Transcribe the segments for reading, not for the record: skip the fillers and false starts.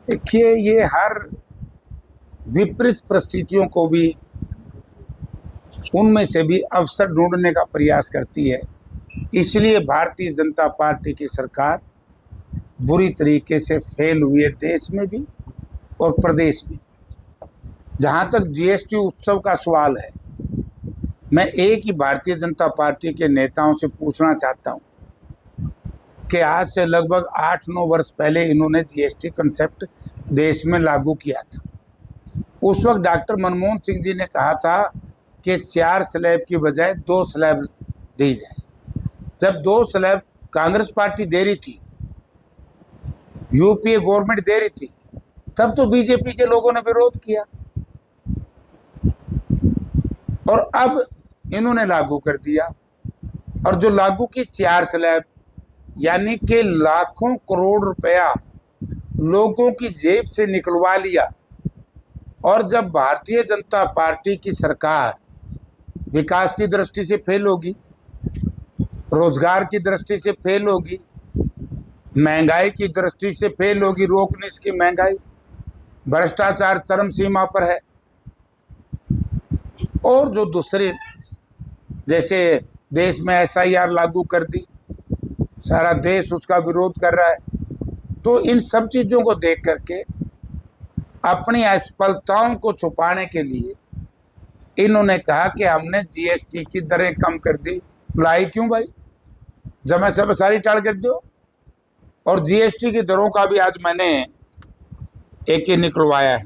देखिए, ये हर विपरीत परिस्थितियों को भी उनमें से भी अवसर ढूंढने का प्रयास करती है। इसलिए भारतीय जनता पार्टी की सरकार बुरी तरीके से फेल हुई है, देश में भी और प्रदेश में भी। जहां तक जीएसटी उत्सव का सवाल है, मैं एक ही भारतीय जनता पार्टी के नेताओं से पूछना चाहता हूं कि आज से लगभग 8-9 वर्ष पहले इन्होंने जीएसटी कंसेप्ट देश में लागू किया था। उस वक्त डॉक्टर मनमोहन सिंह जी ने कहा था कि 4 स्लैब की बजाय 2 स्लैब दी जाए। जब 2 स्लैब कांग्रेस पार्टी दे रही थी, यूपीए गवर्नमेंट दे रही थी, तब तो बीजेपी के लोगों ने विरोध किया और अब इन्होंने लागू कर दिया। और जो लागू की 4 स्लैब, यानी कि लाखों करोड़ रुपया लोगों की जेब से निकलवा लिया। और जब भारतीय जनता पार्टी की सरकार विकास की दृष्टि से फेल होगी, रोजगार की दृष्टि से फेल होगी, महंगाई की दृष्टि से फेल होगी, रोकने की महंगाई, भ्रष्टाचार चरम सीमा पर है, और जो दूसरे जैसे देश में एसआईआर लागू कर दी, सारा देश उसका विरोध कर रहा है। तो इन सब चीजों को देख करके अपनी असफलताओं को छुपाने के लिए इन्होंने कहा कि हमने जीएसटी की दरें कम कर दी। लाई क्यों भाई? जमा सब सारी टाल कर दो। और जीएसटी की दरों का भी आज मैंने एक ही निकलवाया है।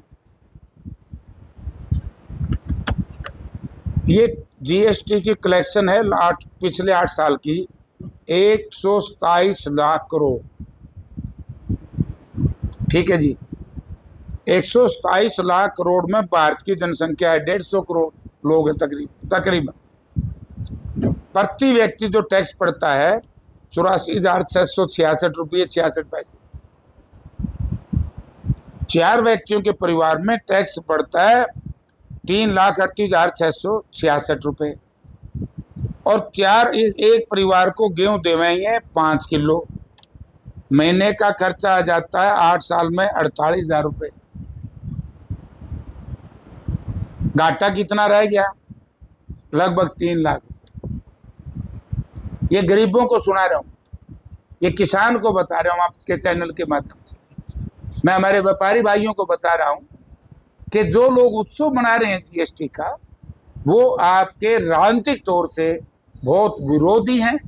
ये जीएसटी की कलेक्शन है पिछले 8 साल की 127 लाख करोड़। ठीक है जी, 127 लाख करोड़ में भारत की जनसंख्या है 150 करोड़ लोग हैं तकरीबन। प्रति व्यक्ति जो टैक्स पड़ता है 84,666 रुपये 66 पैसे। 4 व्यक्तियों के परिवार में टैक्स पड़ता है 3,38,666 रुपये। और एक परिवार को गेहूं देवे 5 किलो, महीने का खर्चा आ जाता है 8 साल में 48,000 रुपये। घाटा कितना रह गया? लगभग 3 लाख। ये गरीबों को सुना रहा हूं, ये किसान को बता रहा हूं आपके चैनल के माध्यम से। मैं हमारे व्यापारी भाइयों को बता रहा हूं कि जो लोग उत्सव मना रहे हैं जीएसटी का, वो आपके राजनीतिक तौर से बहुत विरोधी हैं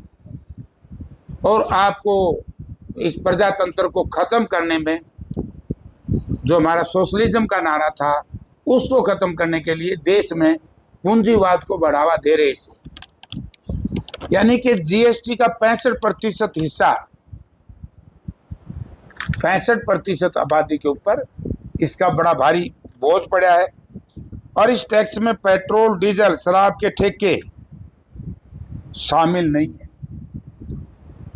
और आपको इस प्रजातंत्र को खत्म करने में, जो हमारा सोशलिज्म का नारा था, उसको खत्म करने के लिए देश में पूंजीवाद को बढ़ावा दे रहे हैं। यानी कि जीएसटी का 65% हिस्सा 65% आबादी के ऊपर इसका बड़ा भारी बोझ पड़ा है। और इस टैक्स में पेट्रोल, डीजल, शराब के ठेके शामिल नहीं है,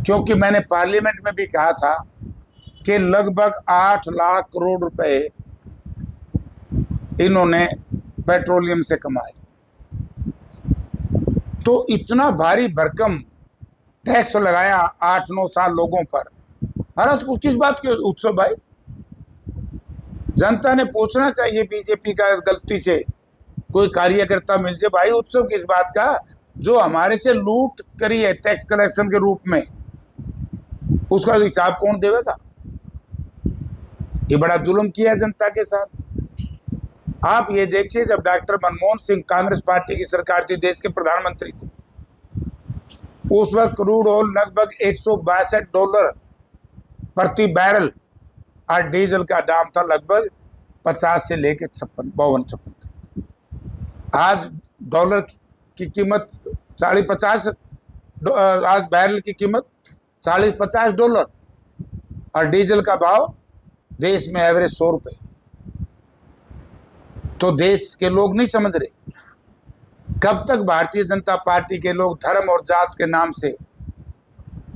क्योंकि मैंने पार्लियामेंट में भी कहा था कि लगभग 8 लाख करोड़ रुपए इन्होंने पेट्रोलियम से कमाए। तो इतना भारी भरकम टैक्स लगाया 8-9 साल लोगों पर। महाराज को किस बात के उत्सव भाई? जनता ने पूछना चाहिए बीजेपी का, गलती से कोई कार्यकर्ता मिल जाए, भाई उत्सव किस बात का? जो हमारे से लूट करी है टैक्स कलेक्शन के रूप में, उसका हिसाब कौन देगा? ये बड़ा जुल्म किया जनता के साथ। आप ये देखिए, जब डॉक्टर मनमोहन सिंह कांग्रेस पार्टी की सरकार थी, देश के प्रधानमंत्री थे, उस वक्त क्रूड ऑयल लगभग $162 प्रति बैरल और डीजल का दाम था लगभग 50 से लेकर 52 तक। आज डॉलर की कीमत आज बैरल की कीमत $40-50 और डीजल का भाव देश में एवरेज 100 रुपये। तो देश के लोग नहीं समझ रहे। कब तक भारतीय जनता पार्टी के लोग धर्म और जात के नाम से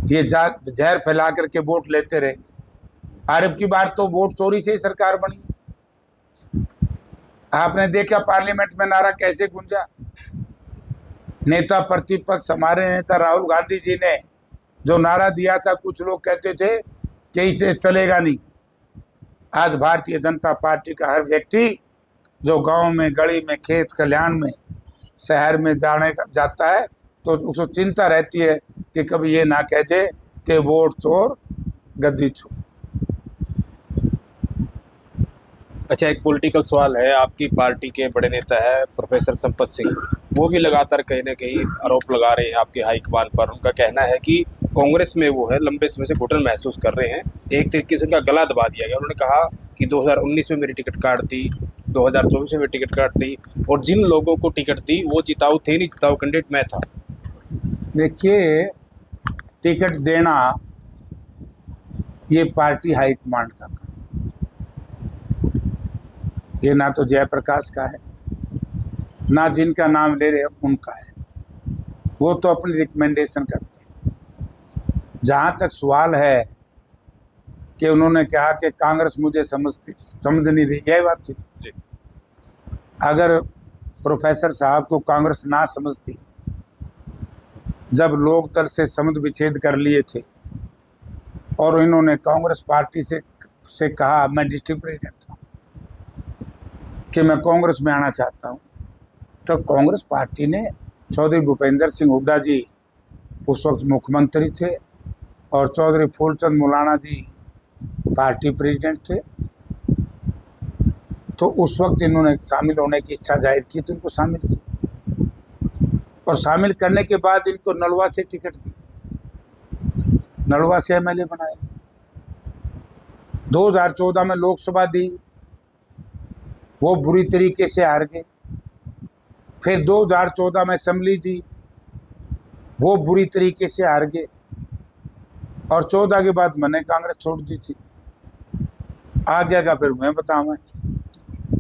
ये जहर फैला करके वोट लेते रहेंगे? अरब की बार तो वोट चोरी से ही सरकार बनी। आपने देखा पार्लियामेंट में नारा कैसे गूंजा। नेता प्रतिपक्ष हमारे नेता राहुल गांधी जी ने जो नारा दिया था, कुछ लोग कहते थे कि इसे चलेगा नहीं। आज भारतीय जनता पार्टी का हर व्यक्ति जो गांव में, गली में, खेत खलिहान में, शहर में जाता है तो उसको चिंता रहती है कि कभी ये ना कह दे कि वोट चोर गद्दी चोर। अच्छा, एक पॉलिटिकल सवाल है। आपकी पार्टी के बड़े नेता है प्रोफेसर संपत सिंह, वो भी लगातार कहीं ना कहीं आरोप लगा रहे हैं आपके हाईकमान पर। उनका कहना है कि कांग्रेस में वो है लंबे समय से घुटन महसूस कर रहे हैं, एक तरीके से उनका गला दबा दिया गया। उन्होंने कहा कि 2019 में मेरी टिकट काट दी, 2024 में मेरी टिकट काट दी, और जिन लोगों को टिकट दी वो जिताऊ थे नहीं, जिताऊ कैंडिडेट मैं था। देखिए, टिकट देना ये पार्टी हाईकमांड का काम, ये ना तो जयप्रकाश का है, ना जिनका नाम ले रहे हैं उनका है। वो तो अपनी रिकमेंडेशन करते हैं। जहां तक सवाल है कि उन्होंने कहा कि कांग्रेस मुझे समझ नहीं रही, यही बात थी जी। अगर प्रोफेसर साहब को कांग्रेस ना समझती, जब लोक दल से संबंध विच्छेद कर लिए थे और इन्होंने कांग्रेस पार्टी से कहा, मैं डिस्ट्रिक्ट प्रेसिडेंट था, कि मैं कांग्रेस में आना चाहता हूं, तो कांग्रेस पार्टी ने, चौधरी भूपेंद्र सिंह हुड्डा जी उस वक्त मुख्यमंत्री थे और चौधरी फूलचंद मौलाना जी पार्टी प्रेसिडेंट थे, तो उस वक्त इन्होंने शामिल होने की इच्छा जाहिर की तो इनको शामिल किया, और शामिल करने के बाद इनको नलवा से टिकट दी, नलवा से एमएलए बनाया। 2014 में लोकसभा दी, वो बुरी तरीके से हार गए। फिर 2014 में असेंबली दी, वो बुरी तरीके से हार गए, और 14 के बाद मैंने कांग्रेस छोड़ दी थी। आगे का फिर मैं बताऊँ,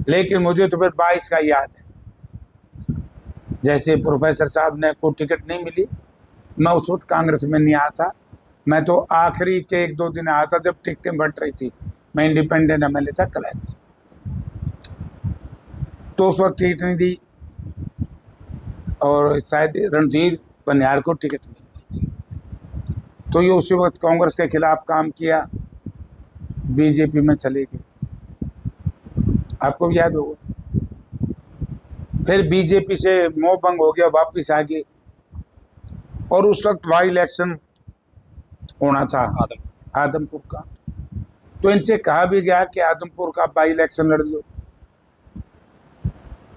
लेकिन मुझे तो फिर 22 का याद है, जैसे प्रोफेसर साहब ने को टिकट नहीं मिली, मैं उस वक्त कांग्रेस में नहीं आया था। मैं तो आखिरी के 1-2 दिन आया था जब टिकटें बंट रही थी। मैं इंडिपेंडेंट एमएलए था कलैत से, तो उस वक्त टिकट नहीं दी, और शायद रणधीर बनियार को टिकट मिल गई थी, तो ये उसी वक्त कांग्रेस के खिलाफ काम किया, बीजेपी में चले गए, आपको भी याद होगा। फिर बीजेपी से मोह भंग हो गया, वापिस आ गए, और उस वक्त बाई इलेक्शन होना था आदमपुर का, तो इनसे कहा भी गया कि आदमपुर का बाई इलेक्शन लड़ लो।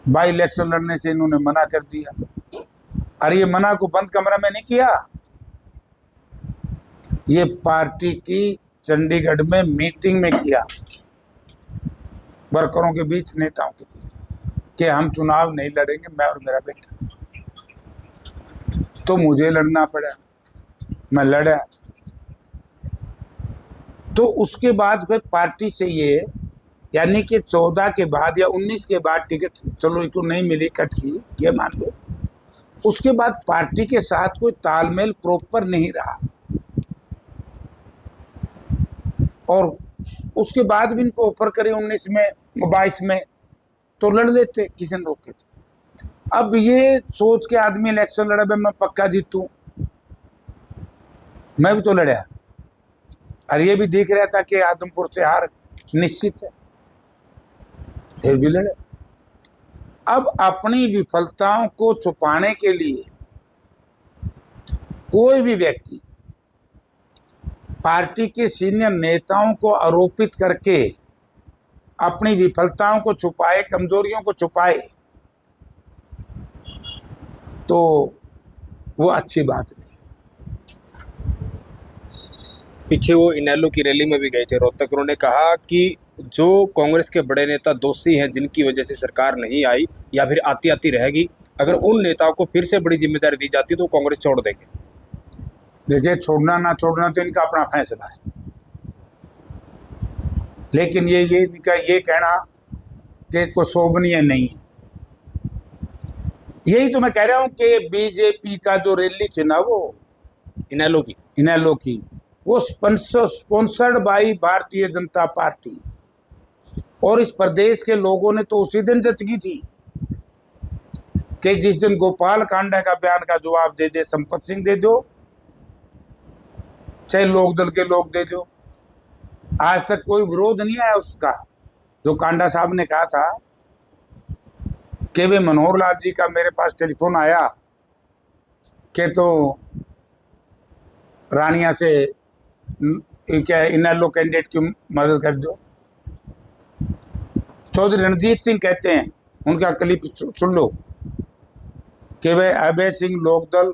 बाई इलेक्शन लड़ने से इन्होंने मना कर दिया। अरे ये मना को बंद कमरा में नहीं किया, ये पार्टी की चंडीगढ़ में मीटिंग में किया, वर्करों के बीच, नेताओं के बीच, कि हम चुनाव नहीं लड़ेंगे, मैं और मेरा बेटा। तो मुझे लड़ना पड़ा, मैं लड़ा। तो उसके बाद फिर पार्टी से ये, यानी कि 14 के बाद या 19 के बाद टिकट चलो इनको नहीं मिली, कट की, ये मान लो, उसके बाद पार्टी के साथ कोई तालमेल प्रॉपर नहीं रहा, और उसके बाद भी इनको ऑफर करे 19 में 22 में तो लड़ लेते, किसी ने रोके थे। अब ये सोच के आदमी इलेक्शन लड़ा, मैं पक्का जीतूं, मैं भी तो लड़ा, और ये भी देख रहा था कि आदमपुर से हार निश्चित है, फिर भी लड़े। अब अपनी विफलताओं को छुपाने के लिए कोई भी व्यक्ति पार्टी के सीनियर नेताओं को आरोपित करके अपनी विफलताओं को छुपाए, कमजोरियों को छुपाए, तो वो अच्छी बात नहीं। पीछे वो इनेलो की रैली में भी गए थे रोहतक, उन्होंने कहा कि जो कांग्रेस के बड़े नेता दोषी हैं, जिनकी वजह से सरकार नहीं आई या फिर आती आती रहेगी, अगर उन नेताओं को फिर से बड़ी जिम्मेदारी दी जाती तो कांग्रेस छोड़ देंगे। देखिए, छोड़ना ना छोड़ना तो इनका अपना फैसला है, लेकिन ये इनका ये कहना कि कोई शोभनीय नहीं है, यही तो मैं कह रहा हूं कि बीजेपी का जो रैली थी ना, वो इनेलो की वो sponsored by Bharatiya Janata party, और इस प्रदेश के लोगों ने तो उसी दिन जचगी थी कि जिस दिन गोपाल कांडा का बयान का जवाब दे दे संपत सिंह दे दो, चाहे लोकदल के लोग दे दो, आज तक कोई विरोध नहीं आया उसका। जो कांडा साहब ने कहा था कि वे मनोहर लाल जी का मेरे पास टेलीफोन आया कि तो रानिया से क्या इनलो कैंडिडेट की मदद कर दो। चौधरी रणजीत सिंह कहते हैं, उनका क्लिप सुन लो, कि वे अभय सिंह लोकदल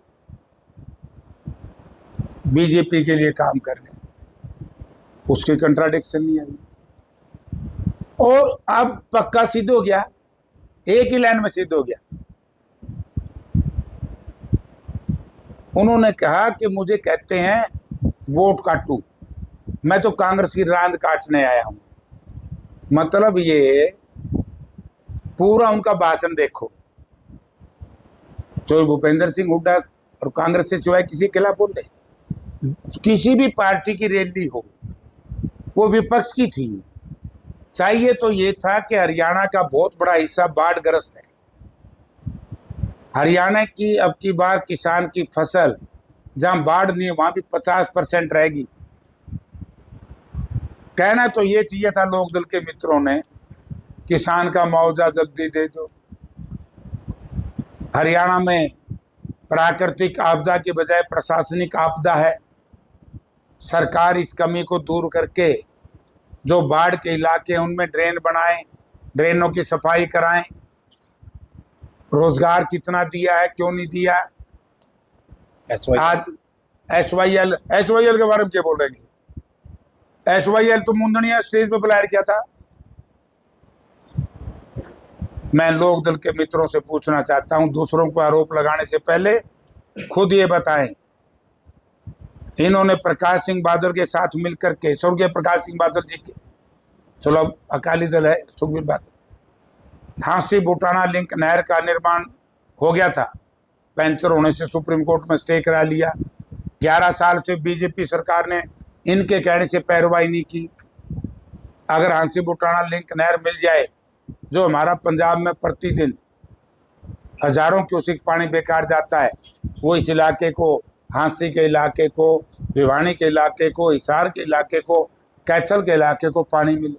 बीजेपी के लिए काम कर रहे हैं। उसकी कंट्राडिक्शन नहीं आई। और अब पक्का सिद्ध हो गया, एक ही लाइन में सिद्ध हो गया। उन्होंने कहा कि मुझे कहते हैं वोट काटू, मैं तो कांग्रेस की रांद काटने आया हूं। मतलब ये पूरा उनका भाषण देखो। जो भूपेंद्र सिंह हुड्डा और कांग्रेस से सिवाय किसी के खिलाफ बोले, किसी भी पार्टी की रैली हो वो विपक्ष की थी। चाहिए तो ये था कि हरियाणा का बहुत बड़ा हिस्सा बाढ़ग्रस्त है। हरियाणा की अब की बार किसान की फसल जहां बाढ़ नहीं है वहां भी 50% रहेगी। कहना तो ये चाहिए था लोकदल के मित्रों ने, किसान का मुआवजा जल्दी दे दो। हरियाणा में प्राकृतिक आपदा के बजाय प्रशासनिक आपदा है। सरकार इस कमी को दूर करके जो बाढ़ के इलाके हैं उनमें ड्रेन बनाएं, ड्रेनों की सफाई कराएं। रोजगार कितना दिया है, क्यों नहीं दिया? आज एसवाईएल के बारे में क्या बोल रहे? एसवाईएल तो मुंदनिया स्टेज पे बुलाया किया था। मैं लोकदल के मित्रों से पूछना चाहता हूं, दूसरों को आरोप लगाने से पहले खुद ये बताएं, इन्होंने प्रकाश सिंह बादल के साथ मिलकर के, स्वर्गीय प्रकाश सिंह बादल जी के, चलो अब अकाली दल है, सुखबीर बादल, हांसी बुटाना लिंक नहर का निर्माण हो गया था, पंचर होने से सुप्रीम कोर्ट में स्टे करा लिया। 11 साल से बीजेपी सरकार ने इनके कहने से पैरवाई नहीं की। अगर हांसी बुटाना लिंक नहर मिल जाए, जो हमारा पंजाब में प्रतिदिन हजारों क्यूसिक पानी बेकार जाता है, वो इस इलाके को, हांसी के इलाके को, भिवानी के इलाके को, हिसार के इलाके को, कैथल के इलाके को पानी मिले।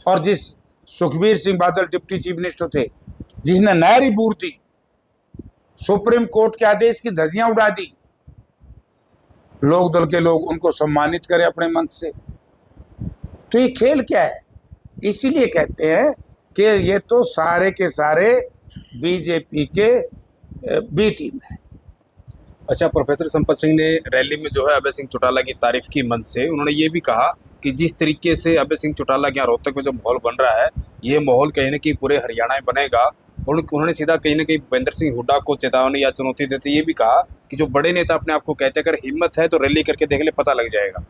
और जिस Sukhbir Singh Badal deputy chief minister थे, जिसने नहर ही बूर दी, सुप्रीम कोर्ट के आदेश की धज्जियां उड़ा दी, लोकदल के लोग उनको सम्मानित करें अपने मंच से। तो ये खेल क्या है? इसीलिए कहते हैं कि ये तो सारे के सारे बीजेपी के बी टीम है। अच्छा, प्रोफेसर संपत सिंह ने रैली में जो है अभय सिंह चौटाला की तारीफ की मंच से। उन्होंने ये भी कहा कि जिस तरीके से अभय सिंह चौटाला के यहाँ रोहतक में जो माहौल बन रहा है, ये माहौल कहीं ना कहीं पूरे हरियाणा में बनेगा। और उन्होंने सीधा कहीं ना कहीं भूपेंद्र सिंह हुड्डा को चेतावनी या चुनौती देते ये भी कहा कि जो बड़े नेता अपने आप को कहते हैं, अगर हिम्मत है तो रैली करके देख ले, पता लग जाएगा।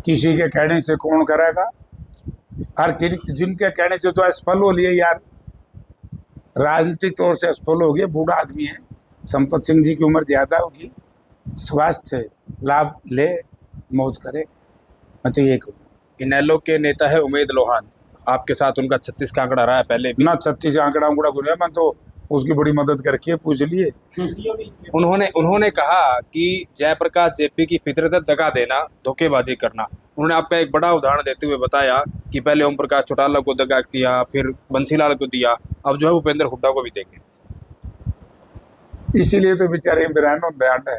किसी के कहने से कौन करेगा? हर जिनके कहने से तो असफल हो लिए यार, राजनीतिक तौर से असफल हो गए। बूढ़ा आदमी है, संपत सिंह जी की उम्र ज्यादा होगी, स्वास्थ्य लाभ ले, मौज करे। मैं तो ये कहूँ। इनेलो के नेता है उमेद लोहान, आपके साथ उनका 36 का आंकड़ा रहा है पहले भी। ना 36 आंकड़ा गुना, मैं तो उसकी बड़ी मदद करके है, पूछ लिए। उन्होंने कहा कि जयप्रकाश जेपी की फितरत है दगा देना, धोखेबाजी करना। उन्होंने आपका एक बड़ा उदाहरण देते हुए बताया कि पहले ओम प्रकाश चौटाला को दगा दिया, फिर बंसीलाल को दिया, अब जो है भूपेंद्र हुड्डा को भी देंगे। इसीलिए तो बेचारे बिरानो बयान है,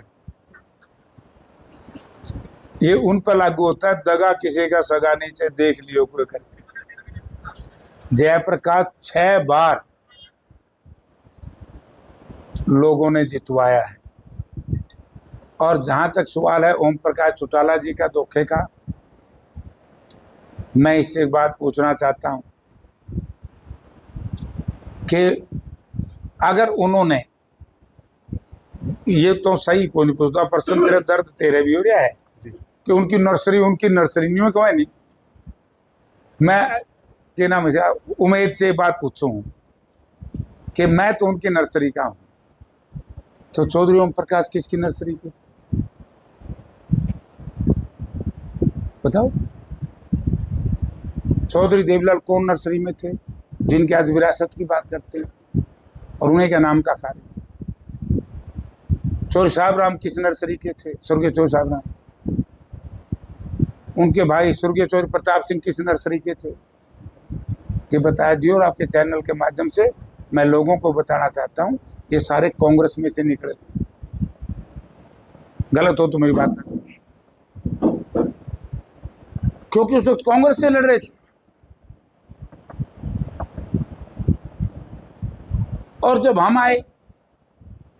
ये उन पर लागू होता है। दगा किसी का सगा नहीं, चाहे देख लियो कोई करके। जयप्रकाश 6 बार लोगों ने जितवाया है। और जहां तक सवाल है ओम प्रकाश चौटाला जी का धोखे का, मैं इससे एक बात पूछना चाहता हूं कि अगर उन्होंने, ये तो सही कोई नहीं पूछता, पर्सन तेरे दर्द तेरे भी हो रहा है कि उनकी नर्सरी नहीं कहो नहीं। मैं क्या नाम है, उमेद से बात पूछूं कि मैं तो उनकी नर्सरी का हूं, तो चौधरी ओम प्रकाश किसकी नर्सरी के? बताओ। चौधरी देवलाल कौन नर्सरी में थे, जिनके आज विरासत की बात करते हैं और उन्हें क्या नाम का कार्य? चौधरी साहब राम किस नर्सरी के थे? स्वर्गीय चौधरी साहब राम। उनके भाई स्वर्गीय चौधरी प्रताप सिंह किस नर्सरी के थे, ये बताया दियो। और आपके चैनल के माध्यम से मैं लोगों को बताना चाहता हूं, ये सारे कांग्रेस में से निकले। गलत हो तो मेरी बात कर, क्योंकि उस वक्त कांग्रेस से लड़ रहे थे। और जब हम आए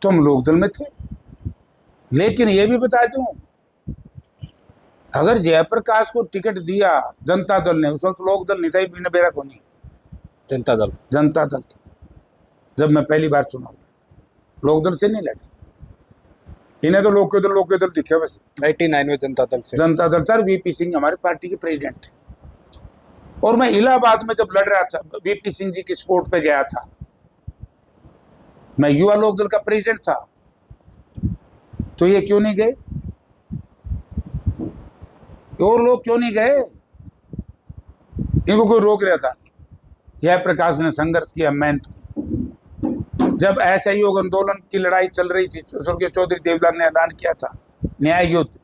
तो हम लोकदल में थे। लेकिन ये भी बता दूं, अगर जयप्रकाश को टिकट दिया जनता दल ने, उस वक्त लोकदल नहीं था, बीना बेरा को नहीं, जनता दल था। जब मैं पहली बार चुनाव, लोकदल से नहीं लड़े। इन्हें तो लोक के दल दिखे बस। 89 में जनता दल था। वीपी सिंह हमारे पार्टी के प्रेसिडेंट थे। और मैं इलाहाबाद में जब लड़ रहा था, वीपी सिंह जी की सपोर्ट पे गया था, मैं युवा लोकदल का प्रेसिडेंट था। तो ये क्यों नहीं गए, और लोग क्यों नहीं गए? इनको कोई रोक रहा था? जयप्रकाश ने संघर्ष किया, मेहनत की। जब असहयोग आंदोलन की लड़ाई चल रही थी, स्वर्गीय चौधरी देवलाल ने ऐलान किया था न्याय युद्ध।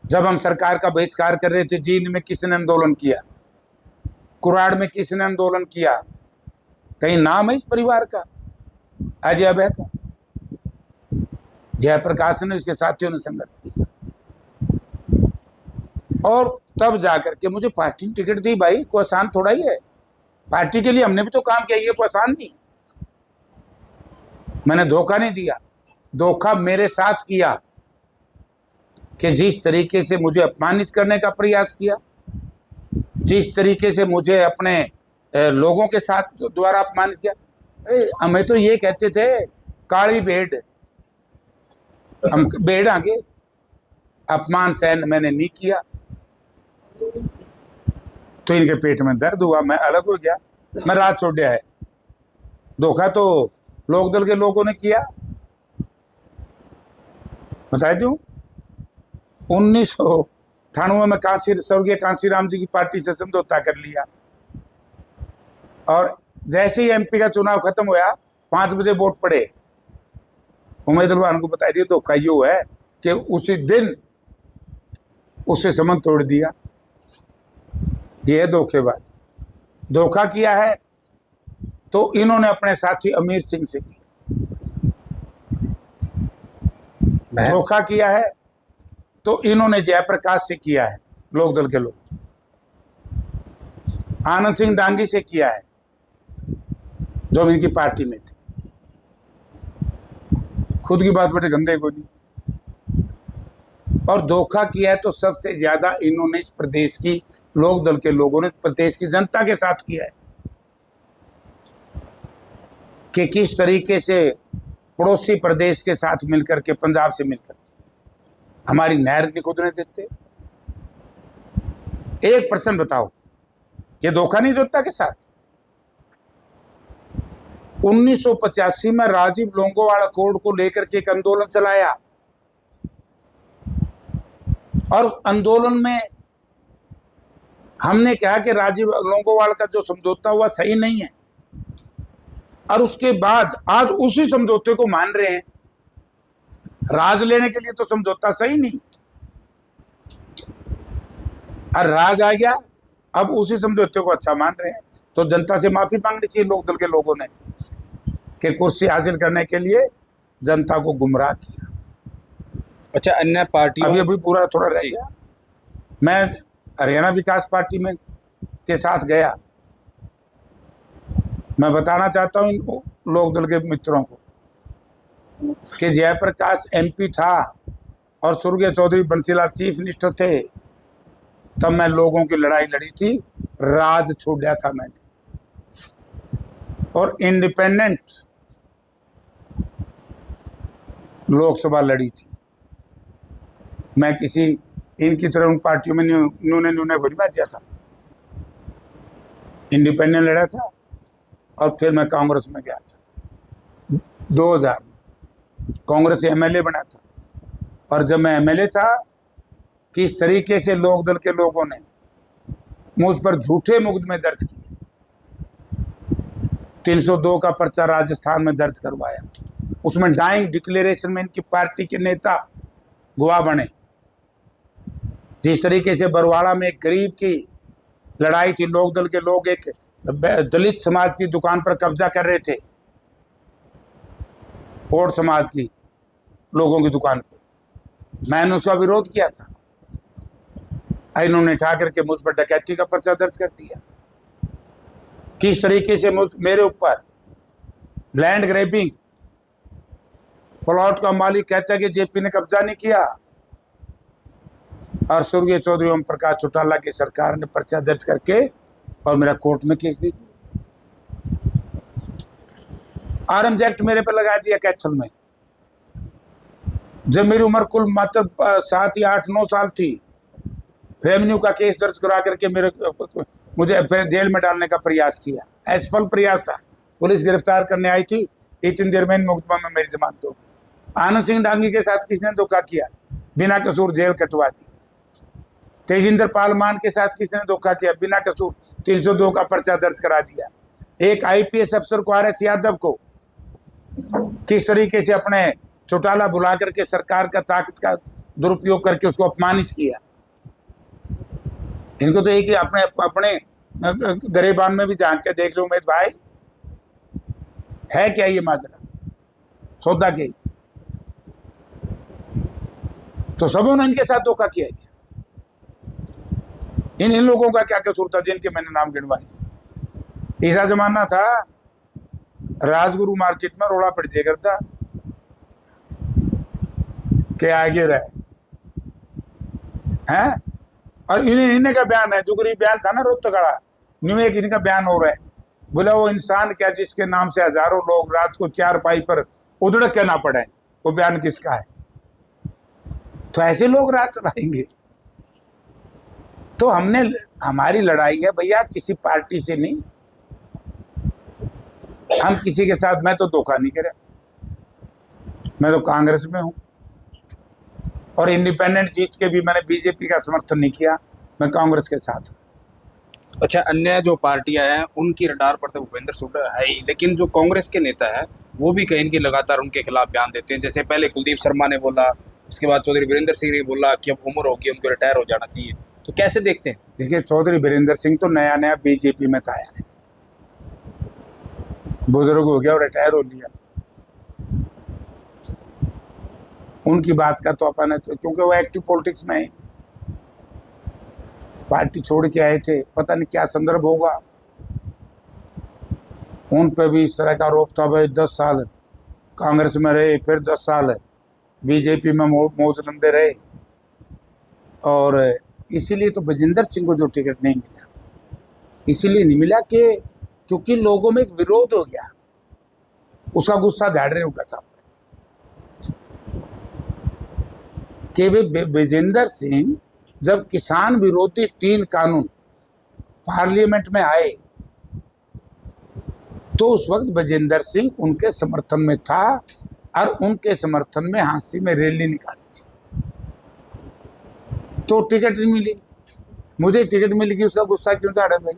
जब हम सरकार का बहिष्कार कर रहे थे, जींद में किसने आंदोलन किया, कुराड़ में किसने आंदोलन किया? कहीं नाम है इस परिवार का, अजय अभय का? जयप्रकाश ने, इसके साथियों ने संघर्ष किया। और तब जाकर के मुझे पार्टी ने टिकट दी। भाई कोई आसान थोड़ा ही है, पार्टी के लिए हमने भी तो काम किया, ये कोई आसान नहीं। मैंने धोखा नहीं दिया। धोखा मेरे साथ किया कि जिस तरीके से मुझे अपमानित करने का प्रयास किया, जिस तरीके से मुझे अपने लोगों के साथ द्वारा अपमानित किया। हमें तो ये कहते थे काली भेड़, हम भेड़ आगे। अपमान सहन मैंने नहीं किया तो इनके पेट में दर्द हुआ, मैं अलग हो गया, मैं राज छोड़ दिया है। धोखा तो लोकदल के लोगों ने किया। बता दूं, 1998 में स्वर्गीय कांशीराम जी की पार्टी से समझौता कर लिया। और जैसे ही एमपी का चुनाव खत्म हुआ, 5 बजे वोट पड़े, उम्मीदवार को बता दिया। धोखा यो है कि उसी दिन उससे संबंध तोड़ दिया। ये है धोखेबाज। धोखा किया है तो इन्होंने अपने साथी अमीर सिंह से किया। धोखा किया है तो इन्होंने जयप्रकाश से किया है, लोकदल के लोग। आनंद सिंह डांगी से किया है, जो इनकी पार्टी में थे। खुद की बात बेटे गंदे को नहीं। और धोखा किया है तो सबसे ज्यादा इन्होंने इस प्रदेश की लोकदल के लोगों ने प्रदेश की जनता के साथ किया है कि किस तरीके से पड़ोसी प्रदेश के साथ मिलकर के, पंजाब से मिलकर के हमारी नहर नहीं खोदने देते। एक प्रश्न बताओ, ये धोखा नहीं जनता के साथ? 1985 में राजीव लोंगोवाल कोड को लेकर के एक आंदोलन चलाया और आंदोलन में हमने कहा कि राजीव लोंगोवाल का जो समझौता हुआ सही नहीं है। और उसके बाद आज उसी समझौते को मान रहे हैं। राज लेने के लिए तो समझौता सही नहीं, और राज आ गया, अब उसी समझौते को अच्छा मान रहे हैं। तो जनता से माफी मांगनी चाहिए लोकदल के लोगों ने कि कुर्सी हासिल करने के लिए जनता को गुमराह किया। अच्छा, अन्य पार्टियों, अभी अभी पूरा थोड़ा रह गया। मैं हरियाणा विकास पार्टी में के साथ गया। मैं बताना चाहता हूं इन लोकदल के मित्रों को कि जयप्रकाश एमपी था और स्वर्गीय चौधरी बंसीलाल चीफ मिनिस्टर थे, तब मैं लोगों की लड़ाई लड़ी थी, राज छोड़ा था मैंने, और इंडिपेंडेंट लोकसभा लड़ी थी। मैं किसी इनकी तरह उन पार्टियों में न्यूने को नहीं बाजिया था। इंडिपेंडेंट लड़ा था और फिर मैं कांग्रेस में गया था। 2000 में कांग्रेस से एमएलए बना था। और जब मैं एमएलए था, किस तरीके से लोकदल के लोगों ने मुझ पर झूठे मुकदमे दर्ज किए। 302 का पर्चा राजस्थान में दर्ज करवाया, उसमें डाइंग डिक्लेरेशन में इनकी पार्टी के नेता गवाह बने, जिस तरीके से बरवाड़ा में एक गरीब की लड़ाई थी, लोकदल के लोग एक दलित समाज की दुकान पर कब्जा कर रहे थे, और समाज की लोगों की दुकान पे, मैंने उसका विरोध किया था। इन्होंने उठा करके मुझ पर डकैती का पर्चा दर्ज कर दिया। किस तरीके से मेरे ऊपर लैंड ग्रैबिंग, प्लॉट का मालिक कहता है कि जेपी ने कब्जा नहीं किया, और स्वर्गीय चौधरी ओम प्रकाश चौटाला की सरकार ने पर्चा दर्ज करके और मेरा कोर्ट में केस दे दिया। आर्म्स एक्ट मेरे पे लगा दिया कैथल में, जब मेरी उम्र कुल मात्र 7 या 8-9 साल थी। रेवेन्यू का केस दर्ज करा करके मुझे जेल में डालने का प्रयास किया, असफल प्रयास था। पुलिस गिरफ्तार करने आई थी, इतनी देर में मुकदमा में मेरी जमानत हो गई। आनंद सिंह डांगी के साथ किसने धोखा किया, बिना कसूर जेल कटवा दी। तेजिंदर पाल मान के साथ किसने धोखा किया, बिना कसूर 302 का पर्चा दर्ज करा दिया। एक आईपीएस अफसर को, आर एस यादव को, किस तरीके से अपने चौटाला बुला करके सरकार का ताकत का दुरुपयोग करके उसको अपमानित किया। इनको तो एक ही अपने गरेबान में भी झांक के देख लो उमेद भाई, है क्या ये माजरा, सौदा क्या? तो सबों ने इनके साथ धोखा किया क्या? इन लोगों का क्या कसूर था जिनके मैंने नाम गिनवाए? ऐसा जमाना था, राजगुरु मार्केट में रोड़ा पड़ जाया करता के आगे रहे हैं। और इन्हें का बयान है, जो गरीब बयान था ना रोहतगड़ा, न्यूएक इनका बयान हो रहा है। बोला वो इंसान क्या जिसके नाम से हजारों लोग रात को चारपाई पर उधड़ के ना पड़े, वो बयान किसका है? तो ऐसे लोग राज चलाएंगे? तो हमारी लड़ाई है भैया किसी पार्टी से नहीं, हम किसी के साथ, मैं तो धोखा नहीं करा, मैं तो कांग्रेस में हूं, और इंडिपेंडेंट जीत के भी मैंने बीजेपी का समर्थन नहीं किया, मैं कांग्रेस के साथ हूं। अच्छा, अन्य जो पार्टियां हैं उनकी रडार पर तो भूपेंद्र सुड्डा है ही, लेकिन जो कांग्रेस के नेता है वो भी कहीं कि लगातार उनके खिलाफ बयान देते हैं। जैसे पहले कुलदीप शर्मा ने बोला, उसके बाद चौधरी वीरेंद्र सिंह ने बोला कि अब उम्र होगी, उनको रिटायर हो जाना चाहिए। तो कैसे देखते हैं? देखिए, चौधरी वीरेंद्र सिंह तो नया बीजेपी में आया है, बुजुर्ग हो गया और रिटायर हो लिया। उनकी बात का तो अपन है, तो क्योंकि वो एक्टिव पॉलिटिक्स में है, पार्टी छोड़ के आए थे, पता नहीं क्या संदर्भ होगा। उन पे भी इस तरह का आरोप था, भाई 10 साल कांग्रेस में रहे, फिर 10 साल बीजेपी में मौज लंदे रहे, और इसीलिए तो बजिंदर सिंह को जो टिकट नहीं मिला, इसीलिए नहीं मिला कि क्योंकि लोगों में एक विरोध हो गया, उसका गुस्सा झाड़ रहे होगा साहब कि वे बजिंदर सिंह जब किसान विरोधी 3 कानून पार्लियामेंट में आए तो उस वक्त बजिंदर सिंह उनके समर्थन में था, और उनके समर्थन में हांसी में रैली निकाली थी, तो टिकट नहीं मिली। मुझे टिकट मिलेगी, उसका गुस्सा क्यों झाड़ा भाई?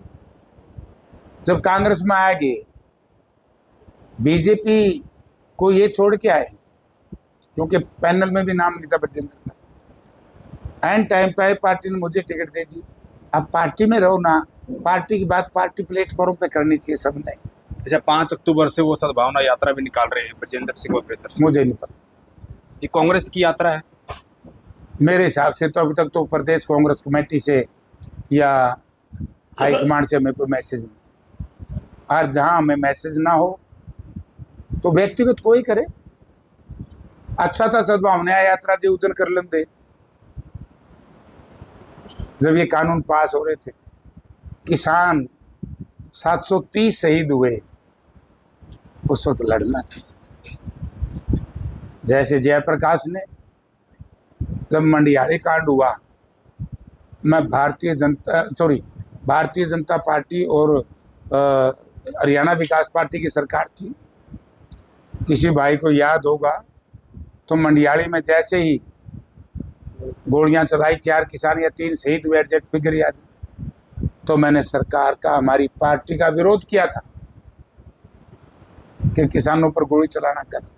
जब कांग्रेस में आ गए, बीजेपी को ये छोड़ के आए, क्योंकि पैनल में भी नाम नहीं था बजिंदर का। एंड टाइम पे पार्टी ने मुझे टिकट दे दी। अब पार्टी में रहो ना, पार्टी की बात पार्टी प्लेटफॉर्म पे करनी चाहिए सब ने। अच्छा, 5 अक्टूबर से वो सद्भावना यात्रा भी निकाल रहे हैं बजिंदर सिंह और वीरेंद्र सिंह। मुझे नहीं पता, ये कांग्रेस की यात्रा है मेरे हिसाब से तो अभी तक तो प्रदेश कांग्रेस कमेटी से या हाईकमांड से हमें कोई मैसेज नहीं। और जहां हमें मैसेज ना हो तो व्यक्तिगत कोई करे। अच्छा था सद्भावना यात्रा जो उदन कर लेते, जब ये कानून पास हो रहे थे, किसान 730 शहीद हुए, उस वक्त लड़ना चाहिए था। जैसे जयप्रकाश ने, जब मंडियाड़ी कांड हुआ, मैं भारतीय जनता पार्टी और हरियाणा विकास पार्टी की सरकार थी, किसी भाई को याद होगा तो मंडियाड़ी में जैसे ही गोलियां चलाई, 4 किसान या 3 शहीद हुए, एग्जैक्ट फिगर याद, तो मैंने सरकार का, हमारी पार्टी का विरोध किया था कि किसानों पर गोली चलाना गलत।